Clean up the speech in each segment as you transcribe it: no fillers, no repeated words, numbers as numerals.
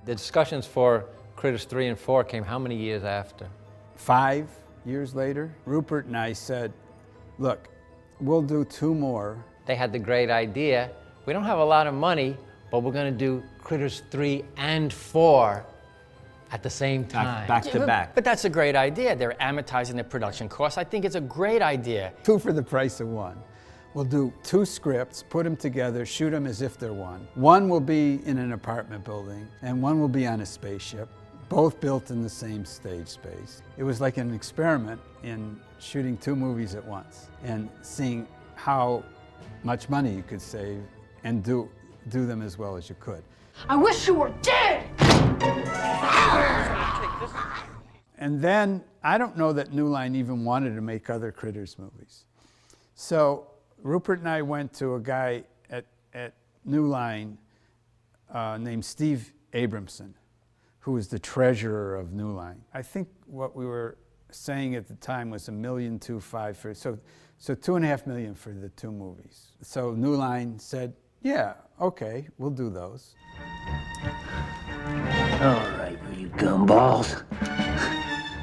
The discussions for Critters 3 and 4 came how many years after? 5 years later, Rupert and I said, look, we'll do 2 more. They had the great idea, we don't have a lot of money, but we're gonna do Critters 3 and 4 at the same time. Back to back. But that's a great idea. They're amortizing the production costs. I think it's a great idea. 2 for the price of 1. We'll do 2 scripts, put them together, shoot them as if they're one. One will be in an apartment building, and one will be on a spaceship, both built in the same stage space. It was like an experiment in shooting 2 movies at once and seeing how much money you could save and do them as well as you could. I wish you were dead! And then, I don't know that New Line even wanted to make other Critters movies. So Rupert and I went to a guy at New Line named Steve Abramson, who was the treasurer of New Line. I think what we were saying at the time was $1.25 million for, so $2.5 million for the 2 movies. So New Line said, yeah, okay, we'll do those. All right, you gumballs.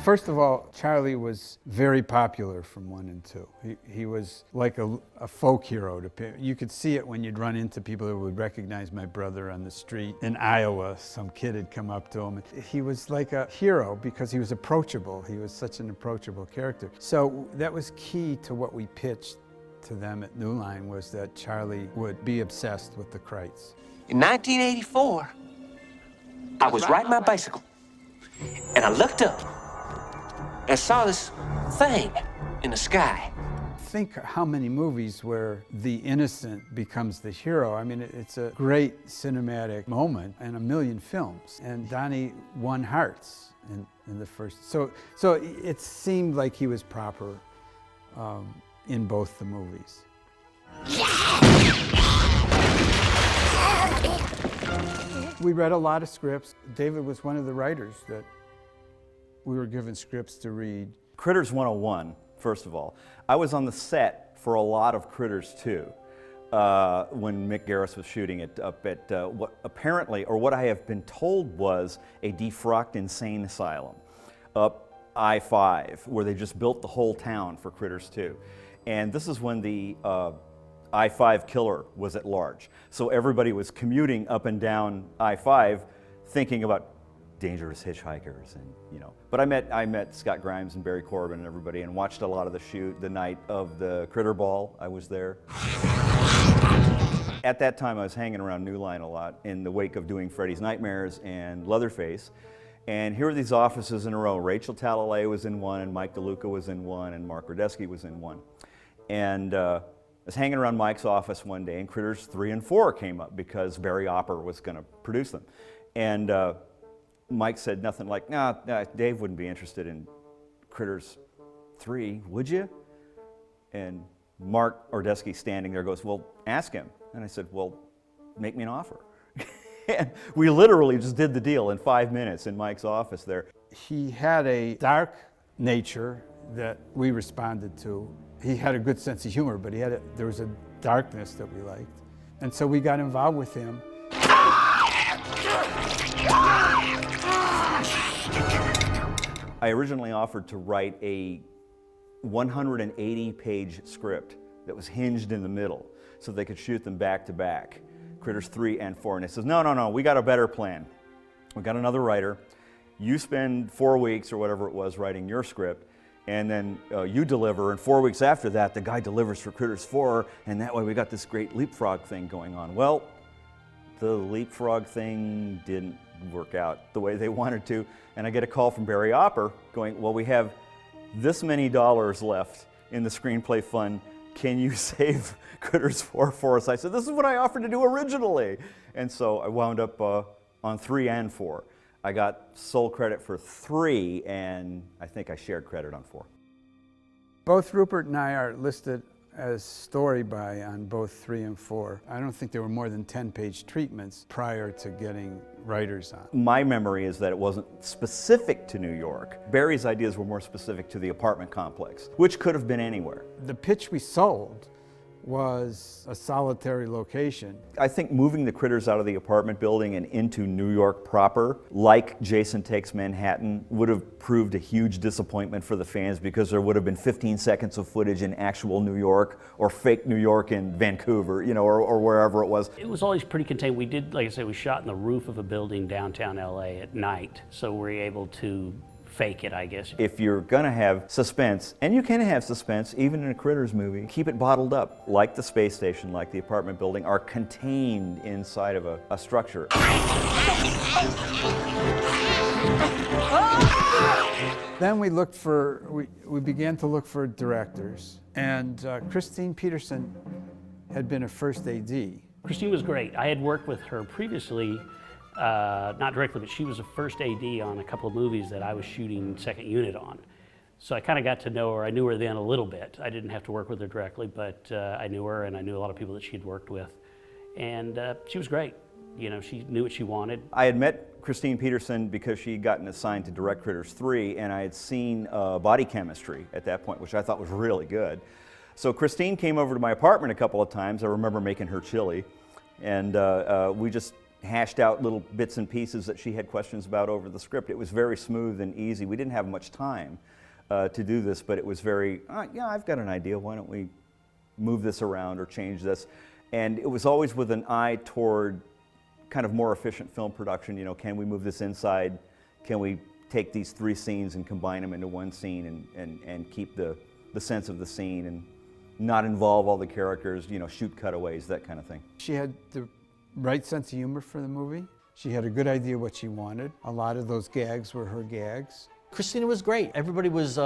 First of all, Charlie was very popular from 1 and 2. He was like a folk hero. You could see it when you'd run into people who would recognize my brother on the street. In Iowa, some kid had come up to him. He was like a hero because he was approachable. He was such an approachable character. So that was key to what we pitched to them at New Line, was that Charlie would be obsessed with the Krites. In 1984, I was riding my bicycle, and I looked up and saw this thing in the sky. Think how many movies where the innocent becomes the hero. I mean, it's a great cinematic moment and 1 million films. And Donnie won hearts in the first. So it seemed like he was proper in both the movies. We read a lot of scripts. David was one of the writers that we were given scripts to read. Critters 101, first of all. I was on the set for a lot of Critters 2 when Mick Garris was shooting it up at what apparently, or what I have been told, was a defrocked insane asylum up I-5, where they just built the whole town for Critters 2. And this is when the I-5 killer was at large. So everybody was commuting up and down I-5 thinking about dangerous hitchhikers, and But I met Scott Grimes and Barry Corbin and everybody, and watched a lot of the shoot the night of the Critter Ball. I was there. At that time, I was hanging around New Line a lot in the wake of doing Freddy's Nightmares and Leatherface. And here are these offices in a row. Rachel Talalay was in one, and Mike DeLuca was in one, and Mark Radesky was in one. And I was hanging around Mike's office one day, and Critters 3 and 4 came up because Barry Opper was going to produce them. And Mike said nothing like, nah, Dave wouldn't be interested in Critters 3, would you? And Mark Ordesky, standing there, goes, well, ask him. And I said, well, make me an offer. And we literally just did the deal in 5 minutes in Mike's office there. He had a dark nature that we responded to. He had a good sense of humor, but there was a darkness that we liked. And so we got involved with him. I originally offered to write a 180-page script that was hinged in the middle so they could shoot them back to back, Critters 3 and 4. And he says, no, we got a better plan. We got another writer. You spend 4 weeks or whatever it was writing your script, and then you deliver, and 4 weeks after that, the guy delivers for Critters 4, and that way we got this great leapfrog thing going on. Well, the leapfrog thing didn't work out the way they wanted to, and I get a call from Barry Opper going, well, we have this many dollars left in the screenplay fund. Can you save Critters 4 for us? I said, this is what I offered to do originally. And so I wound up on 3 and 4. I got sole credit for 3, and I think I shared credit on 4. Both Rupert and I are listed as story by on both 3 and 4. I don't think there were more than 10-page treatments prior to getting writers on. My memory is that it wasn't specific to New York. Barry's ideas were more specific to the apartment complex, which could have been anywhere. The pitch we sold was a solitary location. I think moving the critters out of the apartment building and into New York proper, like Jason Takes Manhattan, would have proved a huge disappointment for the fans because there would have been 15 seconds of footage in actual New York or fake New York in Vancouver, you know, or wherever it was. It was always pretty contained. We did, like I said, we shot in the roof of a building downtown LA at night, so we're able to fake it, I guess. If you're gonna have suspense, and you can have suspense even in a Critters movie, keep it bottled up, like the space station, like the apartment building, are contained inside of a structure. Then we began to look for directors, and Christine Peterson had been a first AD. Christine was great. I had worked with her previously, not directly, but she was the first AD on a couple of movies that I was shooting second unit on. So I kind of got to know her. I knew her then a little bit. I didn't have to work with her directly, but I knew her and I knew a lot of people that she had worked with. And she was great. You know, she knew what she wanted. I had met Christine Peterson because she had gotten assigned to direct Critters 3, and I had seen Body Chemistry at that point, which I thought was really good. So Christine came over to my apartment a couple of times. I remember making her chili, and we just hashed out little bits and pieces that she had questions about over the script. It was very smooth and easy. We didn't have much time to do this, but it was very, yeah, I've got an idea. Why don't we move this around or change this? And it was always with an eye toward kind of more efficient film production. You know, can we move this inside? Can we take these 3 scenes and combine them into one scene and keep the sense of the scene and not involve all the characters, you know, shoot cutaways, that kind of thing. She had the right sense of humor for the movie. She had a good idea what she wanted. A lot of those gags were her gags. Christina was great. Everybody was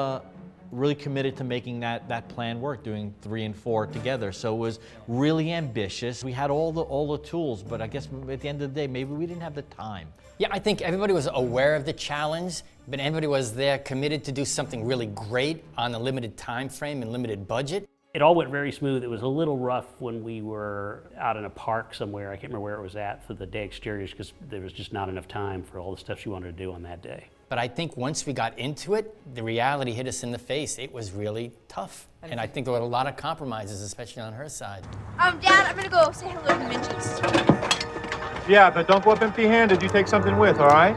really committed to making that plan work, doing 3 and 4 together. So it was really ambitious. We had all the tools, but I guess at the end of the day, maybe we didn't have the time. Yeah, I think everybody was aware of the challenge, but everybody was there committed to do something really great on a limited time frame and limited budget. It all went very smooth. It was a little rough when we were out in a park somewhere. I can't remember where it was at for the day exteriors because there was just not enough time for all the stuff she wanted to do on that day. But I think once we got into it, the reality hit us in the face. It was really tough. And I think there were a lot of compromises, especially on her side. Dad, I'm gonna go say hello to the Minchies. Yeah, but don't go up empty-handed. You take something with, all right?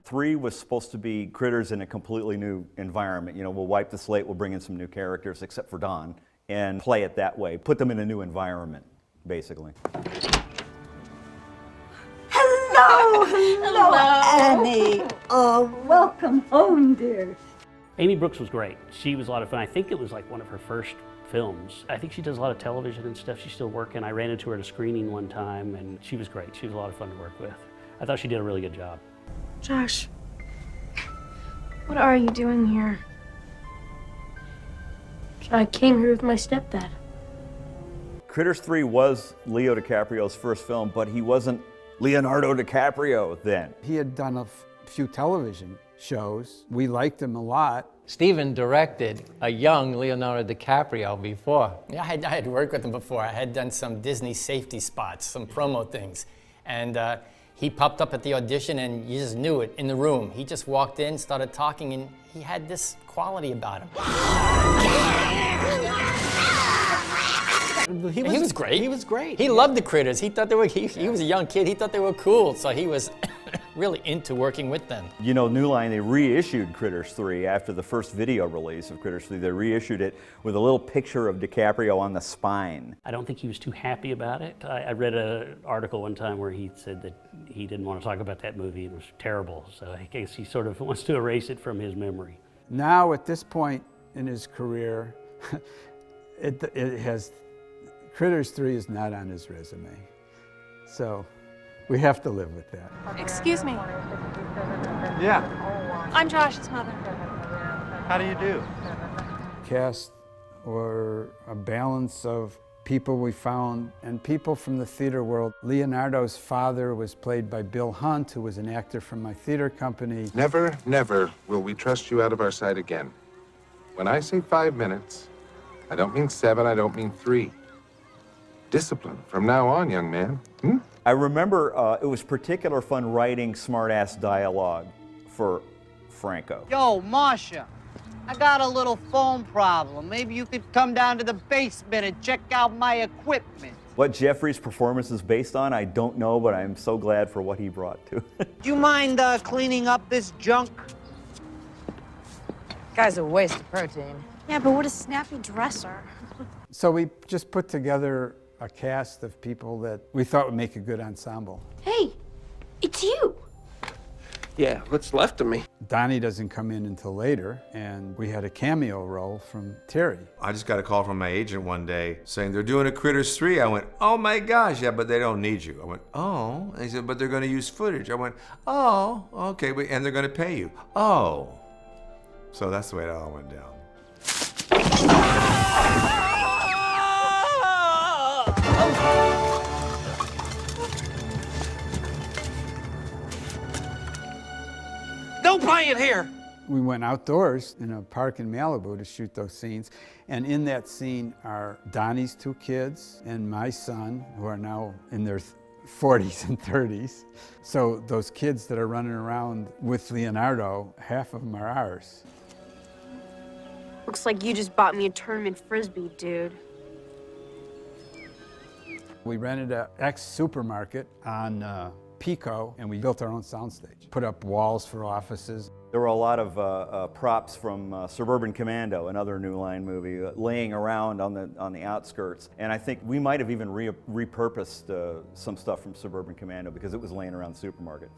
3 was supposed to be Critters in a completely new environment. You know, we'll wipe the slate, we'll bring in some new characters, except for Don, and play it that way. Put them in a new environment, basically. Hello, Annie. Oh, welcome home, dear. Amy Brooks was great. She was a lot of fun. I think it was like one of her first films. I think she does a lot of television and stuff. She's still working. I ran into her at a screening one time, and she was great. She was a lot of fun to work with. I thought she did a really good job. Josh, what are you doing here? I came here with my stepdad. Critters 3 was Leo DiCaprio's first film, but he wasn't Leonardo DiCaprio then. He had done a few television shows. We liked him a lot. Steven directed a young Leonardo DiCaprio before. Yeah, I had worked with him before. I had done some Disney safety spots, some promo things. And he popped up at the audition and you just knew it in the room. He just walked in, started talking, and he had this quality about him. He was great. He was great. He loved the Critters. He thought they were, he was a young kid. He thought they were cool. So he was really into working with them. You know, New Line, they reissued Critters 3 after the first video release of Critters 3. They reissued it with a little picture of DiCaprio on the spine. I don't think he was too happy about it. I read an article one time where he said that he didn't want to talk about that movie. It was terrible. So I guess he sort of wants to erase it from his memory. Now, at this point in his career, Critters 3 is not on his resume. So we have to live with that. Excuse me. Yeah. I'm Josh's mother. How do you do? Cast were a balance of people we found and people from the theater world. Leonardo's father was played by Bill Hunt, who was an actor from my theater company. Never, never will we trust you out of our sight again. When I say 5 minutes, I don't mean 7, I don't mean 3. Discipline from now on, young man. I remember it was particular fun writing smart-ass dialogue for Franco. Yo, Marcia, I got a little phone problem. Maybe you could come down to the basement and check out my equipment. What Jeffrey's performance is based on, I don't know, but I'm so glad for what he brought to it. Do you mind cleaning up this junk? Guy's a waste of protein. Yeah, but what a snappy dresser. So we just put together a cast of people that we thought would make a good ensemble. Hey, it's you. Yeah, what's left of me? Donnie doesn't come in until later, and we had a cameo role from Terry. I just got a call from my agent one day saying they're doing a Critters 3. I went, oh my gosh, yeah, but they don't need you. I went, oh. And he said, but they're going to use footage. I went, oh, okay, and they're going to pay you. Oh. So that's the way it all went down. No playing here! We went outdoors in a park in Malibu to shoot those scenes, and in that scene are Donnie's 2 kids and my son, who are now in their 40s and 30s. So those kids that are running around with Leonardo, half of them are ours. Looks like you just bought me a tournament frisbee, dude. We rented an ex-supermarket on Pico, and we built our own soundstage. Put up walls for offices. There were a lot of props from Suburban Commando, another New Line movie, laying around on the outskirts. And I think we might have even repurposed some stuff from Suburban Commando because it was laying around the supermarket.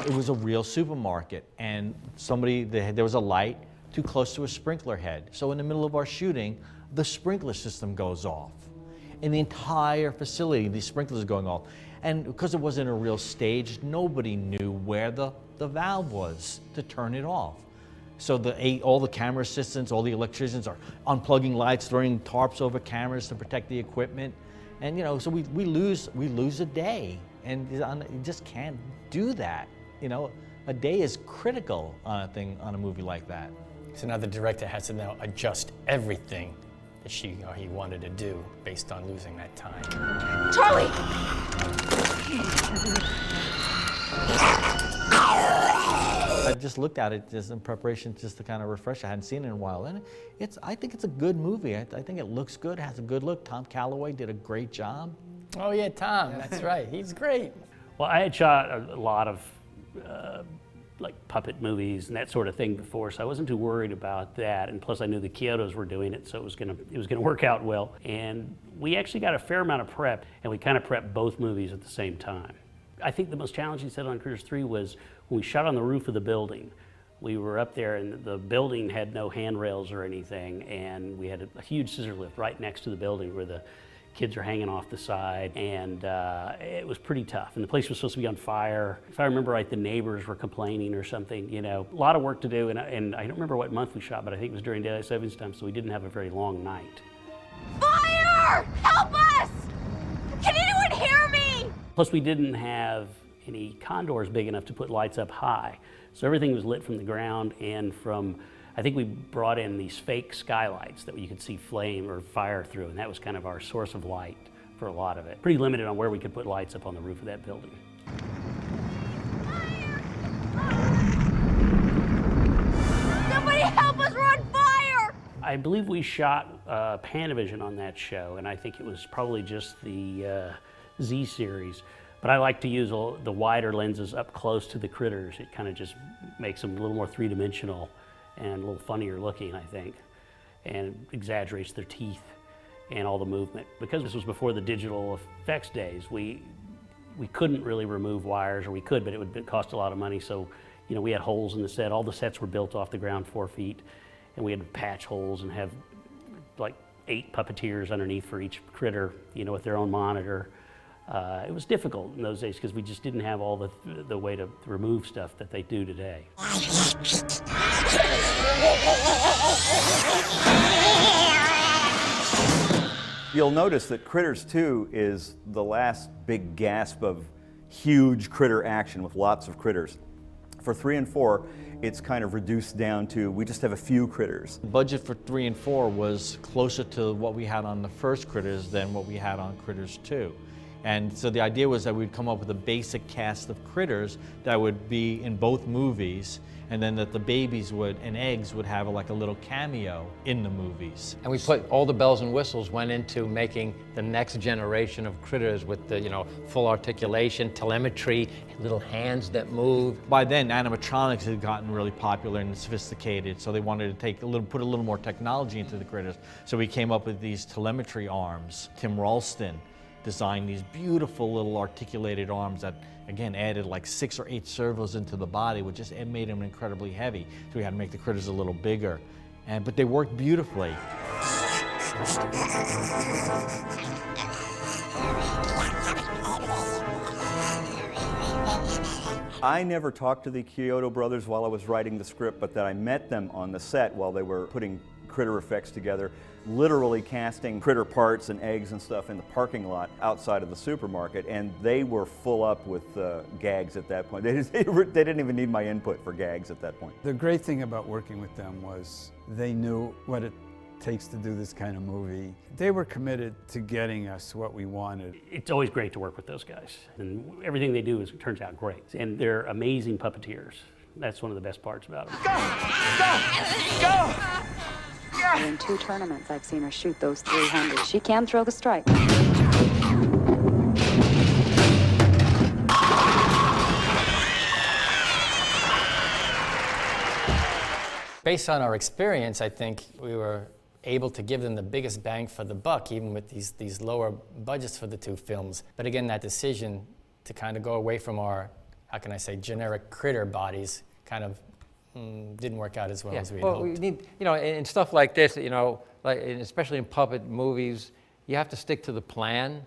It was a real supermarket, and there was a light too close to a sprinkler head. So in the middle of our shooting, the sprinkler system goes off. In the entire facility, the sprinklers are going off. And because it wasn't a real stage, nobody knew where the valve was to turn it off. So all the camera assistants, all the electricians are unplugging lights, throwing tarps over cameras to protect the equipment. And so we lose a day, and you just can't do that. A day is critical on a movie like that. So now the director has to now adjust everything that she or he wanted to do based on losing that time. Charlie! I just looked at it just in preparation just to kind of refresh. I hadn't seen it in a while. And I think it's a good movie. I think it looks good, has a good look. Tom Calloway did a great job. Oh yeah, Tom, that's right. He's great. Well, I had shot a lot of like puppet movies and that sort of thing before, so I wasn't too worried about that. And plus I knew the Kyotos were doing it, so it was gonna work out well. And we actually got a fair amount of prep, and we kind of prepped both movies at the same time. I think the most challenging set on Critters 3 was when we shot on the roof of the building. We were up there and the building had no handrails or anything, and we had a huge scissor lift right next to the building where the kids are hanging off the side, and it was pretty tough. And the place was supposed to be on fire. If I remember right, the neighbors were complaining or something, a lot of work to do. And I don't remember what month we shot, but I think it was during daylight savings time, so we didn't have a very long night. Fire! Help us! Can anyone hear me? Plus we didn't have any condors big enough to put lights up high. So everything was lit from the ground and from, I think we brought in these fake skylights that you could see flame or fire through, and that was kind of our source of light for a lot of it. Pretty limited on where we could put lights up on the roof of that building. Somebody help us, we're on fire! I believe we shot Panavision on that show, and I think it was probably just the Z series. But I like to use the wider lenses up close to the critters. It kind of just makes them a little more three-dimensional and a little funnier looking, I think, and exaggerates their teeth and all the movement. Because this was before the digital effects days, we couldn't really remove wires, or we could, but it would cost a lot of money. So, we had holes in the set. All the sets were built off the ground 4 feet, and we had to patch holes and have like 8 puppeteers underneath for each critter, with their own monitor. It was difficult in those days because we just didn't have all the way to remove stuff that they do today. You'll notice that Critters 2 is the last big gasp of huge critter action with lots of critters. For 3 and 4, it's kind of reduced down to, we just have a few critters. The budget for 3 and 4 was closer to what we had on the first Critters than what we had on Critters 2. And so the idea was that we'd come up with a basic cast of critters that would be in both movies, and then that the babies and eggs would have like a little cameo in the movies. And we put all the bells and whistles went into making the next generation of critters with the, full articulation, telemetry, little hands that move. By then, animatronics had gotten really popular and sophisticated, so they wanted to put a little more technology into the critters. So we came up with these telemetry arms. Tim Ralston designed these beautiful little articulated arms that, again, added like 6 or 8 servos into the body, which just made them incredibly heavy. So we had to make the critters a little bigger, but they worked beautifully. I never talked to the Chiodo brothers while I was writing the script, but that I met them on the set while they were putting critter effects together, literally casting critter parts and eggs and stuff in the parking lot outside of the supermarket, and they were full up with gags at that point. They didn't even need my input for gags at that point. The great thing about working with them was they knew what it takes to do this kind of movie. They were committed to getting us what we wanted. It's always great to work with those guys, and everything they do turns out great. And they're amazing puppeteers. That's one of the best parts about them. Go! In 2 tournaments, I've seen her shoot those 300. She can throw the strike. Based on our experience, I think we were able to give them the biggest bang for the buck, even with these lower budgets for the 2 films. But again, that decision to kind of go away from our, how can I say, generic critter bodies kind of didn't work out as well as we had hoped. We need, in stuff like this, like especially in puppet movies, you have to stick to the plan.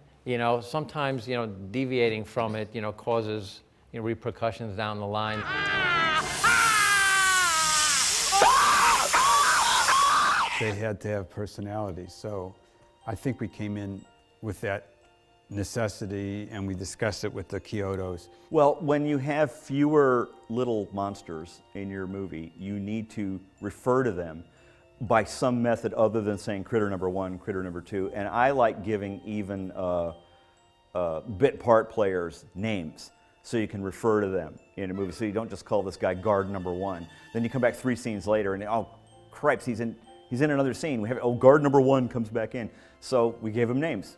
Sometimes, deviating from it, causes repercussions down the line. They had to have personality, so I think we came in with that necessity, and we discussed it with the Chiodos. Well, when you have fewer little monsters in your movie, you need to refer to them by some method other than saying critter number 1, critter number 2, and I like giving even bit part players names so you can refer to them in a movie, so you don't just call this guy guard number 1. Then you come back 3 scenes later and, oh, cripes, he's in another scene. We have, guard number 1 comes back in. So we gave him names.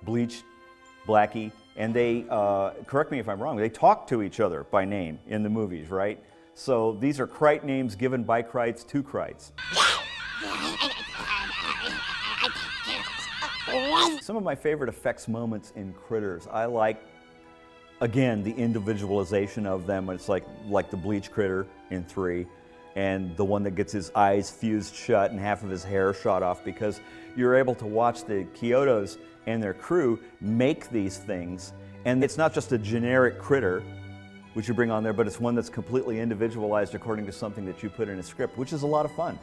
Bleach, Blackie, and they, correct me if I'm wrong, they talk to each other by name in the movies, right? So these are Krite names given by Krites to Krites. Some of my favorite effects moments in Critters, I like, again, the individualization of them. It's like the Bleach critter in 3, and the one that gets his eyes fused shut and half of his hair shot off, because you're able to watch the Chiodos and their crew make these things, and it's not just a generic critter which you bring on there, but it's one that's completely individualized according to something that you put in a script, which is a lot of fun.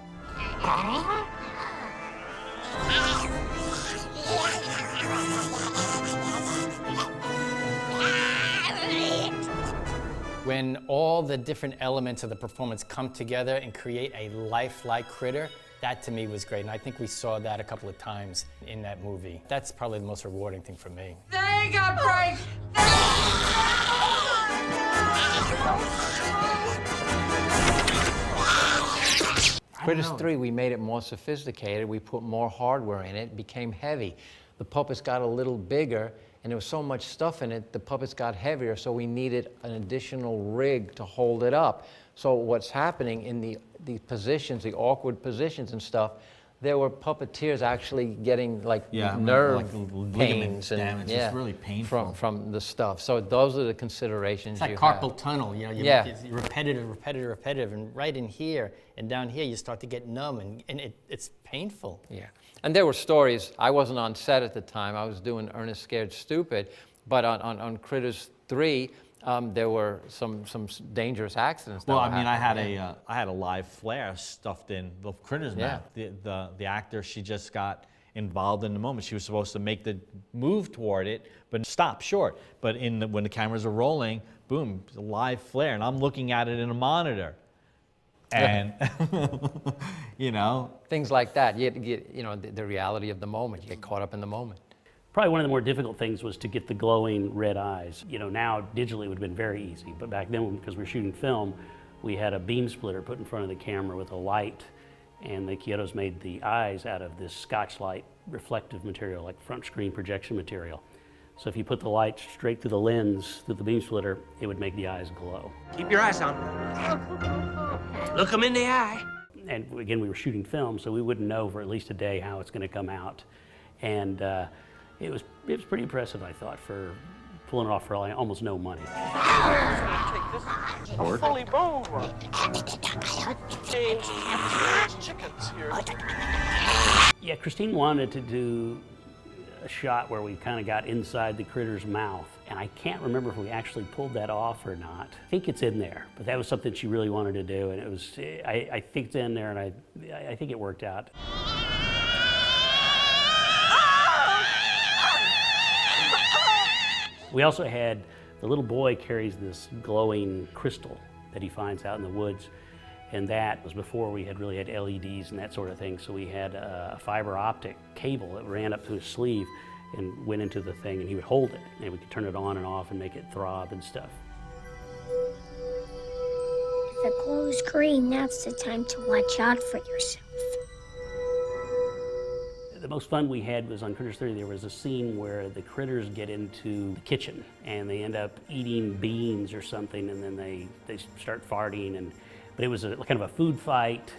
When all the different elements of the performance come together and create a lifelike critter, that to me was great, and I think we saw that a couple of times in that movie. That's probably the most rewarding thing for me. They got break! Critters 3, we made it more sophisticated. We put more hardware in it. It became heavy. The puppets got a little bigger, and there was so much stuff in it, the puppets got heavier, so we needed an additional rig to hold it up. So what's happening in the positions, the awkward positions and stuff, there were puppeteers actually getting like nerve pains and damage. It's really painful from the stuff. So those are the considerations. It's like carpal tunnel, you make it repetitive, and right in here and down here you start to get numb, and it's painful. Yeah, and there were stories. I wasn't on set at the time. I was doing Ernest Scared Stupid, but on Critters 3. There were some dangerous accidents. Well, I mean, I had a live flare stuffed in the Critters mouth. The actor, she just got involved in the moment. She was supposed to make the move toward it, but stop short. But when the cameras are rolling, boom, a live flare, and I'm looking at it in a monitor. And things like that. You get, the reality of the moment. You get caught up in the moment. Probably one of the more difficult things was to get the glowing red eyes. You know, now digitally it would have been very easy, but back then, because we were shooting film, we had a beam splitter put in front of the camera with a light, and the Kyotos made the eyes out of this Scotch-Light reflective material, like front screen projection material. So if you put the light straight through the lens, through the beam splitter, it would make the eyes glow. Keep your eyes on him. Look him in the eye. And again, we were shooting film, so we wouldn't know for at least a day how it's going to come out. And it was pretty impressive, I thought, for pulling it off for almost no money. Howard? Fully boned one. Chickens here. Yeah, Christine wanted to do a shot where we kind of got inside the critter's mouth, and I can't remember if we actually pulled that off or not. I think it's in there, but that was something she really wanted to do, and it was, I think it's in there, and I think it worked out. We also had, the little boy carries this glowing crystal that he finds out in the woods, and that was before we had really had LEDs and that sort of thing, so we had a fiber optic cable that ran up to his sleeve and went into the thing, and he would hold it, and we could turn it on and off and make it throb and stuff. If it glows green, that's the time to watch out for yourself. The most fun we had was on Critters 3. There was a scene where the critters get into the kitchen and they end up eating beans or something, and then they start farting, but it was kind of a food fight,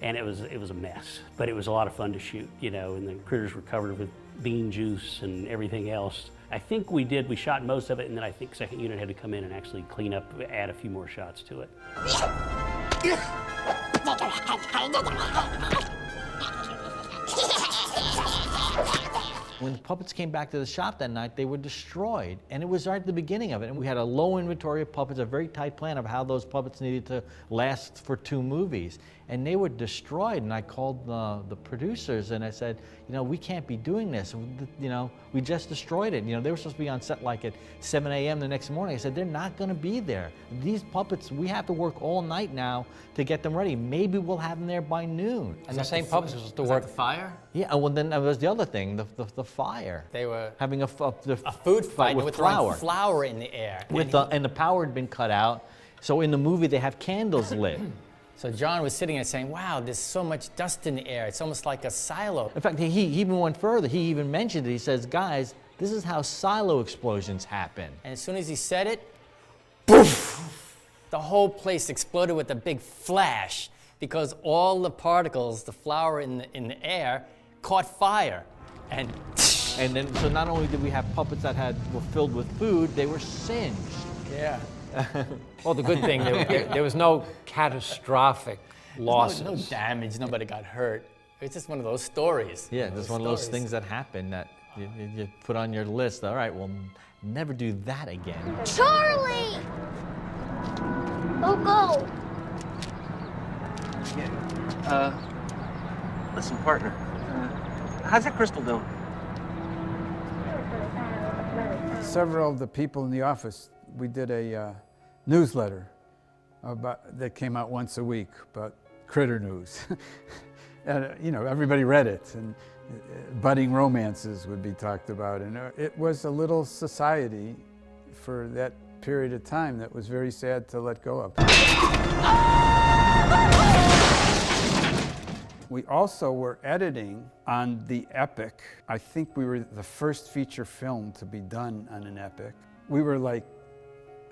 and it was a mess. But it was a lot of fun to shoot, you know, and the critters were covered with bean juice and everything else. I think we shot most of it, and then I think second unit had to come in and actually clean up, add a few more shots to it. When the puppets came back to the shop that night, they were destroyed. And it was right at the beginning of it. And we had a low inventory of puppets, a very tight plan of how those puppets needed to last for 2 movies. And they were destroyed. And I called the producers and I said, you know, we can't be doing this. You know, we just destroyed it. You know, they were supposed to be on set like at 7 a.m. the next morning. I said, they're not going to be there. These puppets, we have to work all night now to get them ready. Maybe we'll have them there by noon. And the same puppets was to work. The fire? Yeah, well then that was the other thing, the fire. They were having a food fight with with flour. Flour in the air. And the power had been cut out. So in the movie they have candles lit. So John was sitting there saying, wow, there's so much dust in the air. It's almost like a silo. In fact, he even went further. He even mentioned it. He says, guys, this is how silo explosions happen. And as soon as he said it, poof, the whole place exploded with a big flash because all the particles, the flour in the air, caught fire. And then, so not only did we have puppets that were filled with food, they were singed. Yeah. Well, the good thing, there was no catastrophic losses. No damage, nobody got hurt. It's just one of those stories. Yeah, just one of those things that happen that you put on your list. All right, we'll never do that again. Charlie! Go! Yeah. Listen, partner. How's that crystal doing? Several of the people in the office, we did a newsletter that came out once a week about critter news. And, you know, everybody read it, and budding romances would be talked about. And it was a little society for that period of time that was very sad to let go of. We also were editing on the Epic. I think we were the first feature film to be done on an Epic. We were like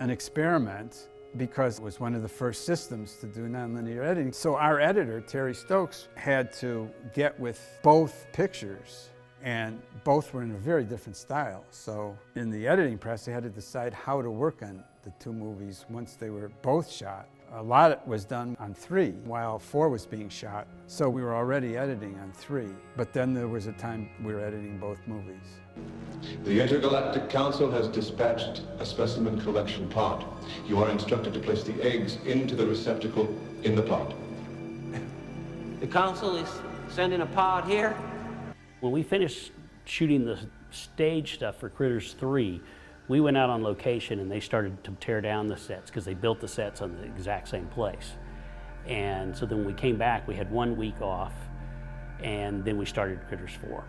an experiment because it was one of the first systems to do nonlinear editing. So our editor, Terry Stokes, had to get with both pictures, and both were in a very different style. So in the editing press, they had to decide how to work on the 2 movies once they were both shot. A lot was done on 3 while 4 was being shot. So we were already editing on 3, but then there was a time we were editing both movies. The Intergalactic Council has dispatched a specimen collection pod. You are instructed to place the eggs into the receptacle in the pod. The council is sending a pod here? When we finished shooting the stage stuff for Critters 3, we went out on location and they started to tear down the sets because they built the sets on the exact same place. And so then when we came back, we had 1 week off, and then we started Critters 4.